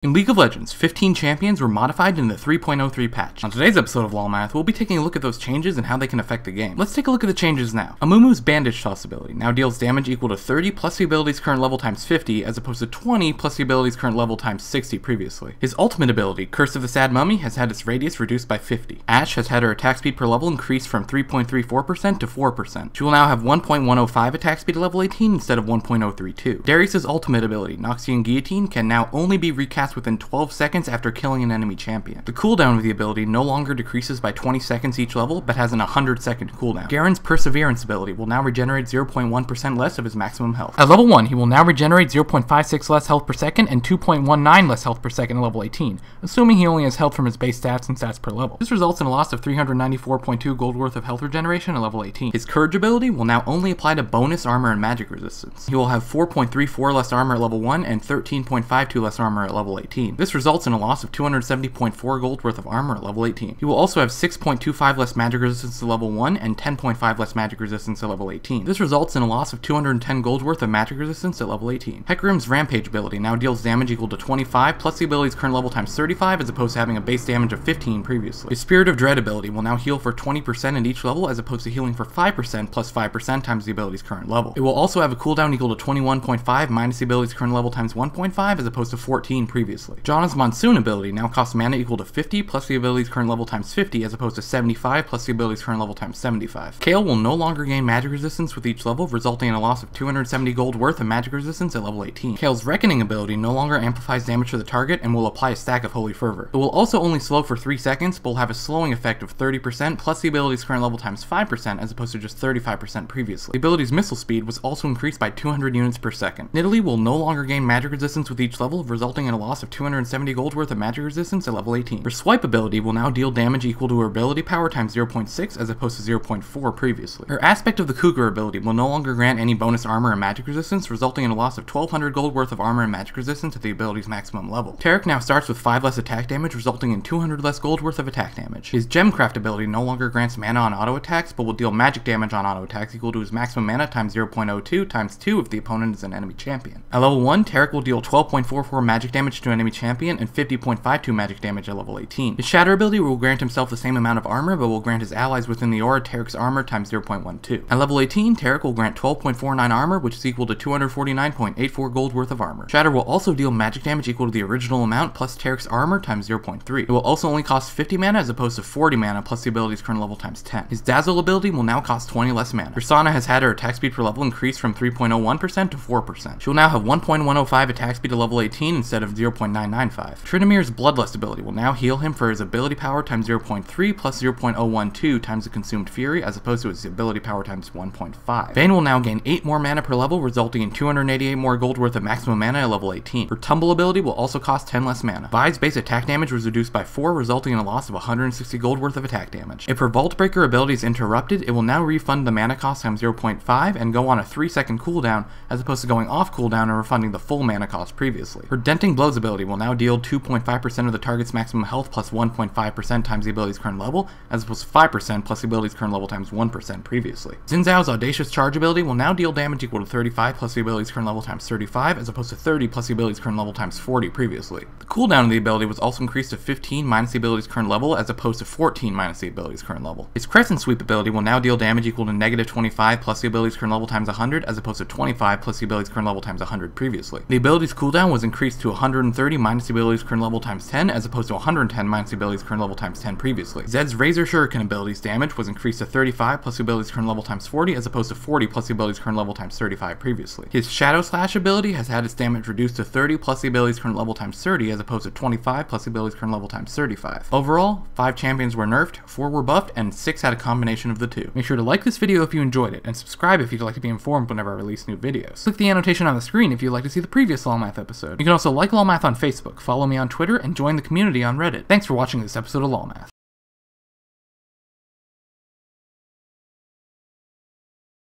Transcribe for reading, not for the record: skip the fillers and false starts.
In League of Legends, 15 champions were modified in the 3.03 patch. On today's episode of LoL Math, we'll be taking a look at those changes and how they can affect the game. Let's take a look at the changes now. Amumu's Bandage Toss ability now deals damage equal to 30 plus the ability's current level times 50, as opposed to 20 plus the ability's current level times 60 previously. His ultimate ability, Curse of the Sad Mummy, has had its radius reduced by 50. Ashe has had her attack speed per level increased from 3.34% to 4%. She will now have 1.105 attack speed at level 18 instead of 1.032. Darius' ultimate ability, Noxian Guillotine, can now only be recast within 12 seconds after killing an enemy champion. The cooldown of the ability no longer decreases by 20 seconds each level, but has an 100-second cooldown. Garen's Perseverance ability will now regenerate 0.1% less of his maximum health. At level 1, he will now regenerate 0.56 less health per second and 2.19 less health per second at level 18, assuming he only has health from his base stats and stats per level. This results in a loss of 394.2 gold worth of health regeneration at level 18. His Courage ability will now only apply to bonus armor and magic resistance. He will have 4.34 less armor at level 1 and 13.52 less armor at level 18. This results in a loss of 270.4 gold worth of armor at level 18. He will also have 6.25 less magic resistance at level 1 and 10.5 less magic resistance at level 18. This results in a loss of 210 gold worth of magic resistance at level 18. Hecarim's Rampage ability now deals damage equal to 25 plus the ability's current level times 35, as opposed to having a base damage of 15 previously. His Spirit of Dread ability will now heal for 20% at each level, as opposed to healing for 5% plus 5% times the ability's current level. It will also have a cooldown equal to 21.5 minus the ability's current level times 1.5, as opposed to 14 previously. Janna's Monsoon ability now costs mana equal to 50 plus the ability's current level times 50, as opposed to 75 plus the ability's current level times 75. Kayle will no longer gain magic resistance with each level, resulting in a loss of 270 gold worth of magic resistance at level 18. Kayle's Reckoning ability no longer amplifies damage to the target and will apply a stack of Holy Fervor. It will also only slow for 3 seconds, but will have a slowing effect of 30% plus the ability's current level times 5%, as opposed to just 35% previously. The ability's missile speed was also increased by 200 units per second. Nidalee will no longer gain magic resistance with each level, resulting in a loss of 270 gold worth of magic resistance at level 18. Her Swipe ability will now deal damage equal to her ability power times 0.6 as opposed to 0.4 previously. Her Aspect of the Cougar ability will no longer grant any bonus armor and magic resistance, resulting in a loss of 1200 gold worth of armor and magic resistance at the ability's maximum level. Taric now starts with 5 less attack damage, resulting in 200 less gold worth of attack damage. His Gemcraft ability no longer grants mana on auto attacks, but will deal magic damage on auto attacks equal to his maximum mana times 0.02 times 2 if the opponent is an enemy champion. At level 1, Taric will deal 12.44 magic damage to an enemy champion and 50.52 magic damage at level 18. His Shatter ability will grant himself the same amount of armor, but will grant his allies within the aura Taric's armor times 0.12. At level 18, Taric will grant 12.49 armor, which is equal to 249.84 gold worth of armor. Shatter will also deal magic damage equal to the original amount plus Taric's armor times 0.3. It will also only cost 50 mana as opposed to 40 mana plus the ability's current level times 10. His Dazzle ability will now cost 20 less mana. Persona has had her attack speed per level increased from 3.01% to 4%. She will now have 1.105 attack speed at level 18 instead of 0.995. Trinamir's Bloodlust ability will now heal him for his ability power times 0.3 plus 0.012 times the consumed fury, as opposed to his ability power times 1.5. Vayne will now gain 8 more mana per level, resulting in 288 more gold worth of maximum mana at level 18. Her Tumble ability will also cost 10 less mana. Vi's base attack damage was reduced by 4, resulting in a loss of 160 gold worth of attack damage. If her Vault Breaker ability is interrupted, it will now refund the mana cost times 0.5 and go on a 3-second cooldown, as opposed to going off cooldown and refunding the full mana cost previously. Her Denting Blows ability will now deal 2.5% of the target's maximum health plus 1.5% times the ability's current level, as opposed to 5% plus the ability's current level times 1% previously. Xin Zhao's Audacious Charge ability will now deal damage equal to 35 plus the ability's current level times 35, as opposed to 30 plus the ability's current level times 40 previously. The cooldown of the ability was also increased to 15 minus the ability's current level, as opposed to 14 minus the ability's current level. His Crescent Sweep ability will now deal damage equal to negative 25 plus the ability's current level times 100, as opposed to 25 plus the ability's current level times 100 previously. The ability's cooldown was increased to 130 minus the ability's current level times 10, as opposed to 110 minus the ability's current level times 10 previously. Zed's Razor Shuriken ability's damage was increased to 35 plus the ability's current level times 40, as opposed to 40 plus the ability's current level times 35 previously. His Shadow Slash ability has had its damage reduced to 30 plus the ability's current level times 30, as opposed to 25 plus the ability's current level times 35. Overall, 5 champions were nerfed, 4 were buffed, and 6 had a combination of the two. Make sure to like this video if you enjoyed it, and subscribe if you'd like to be informed whenever I release new videos. Click the annotation on the screen if you'd like to see the previous LoL Math episode. You can also like LoL Math on Facebook, follow me on Twitter, and join the community on Reddit. Thanks for watching this episode of LoL Math.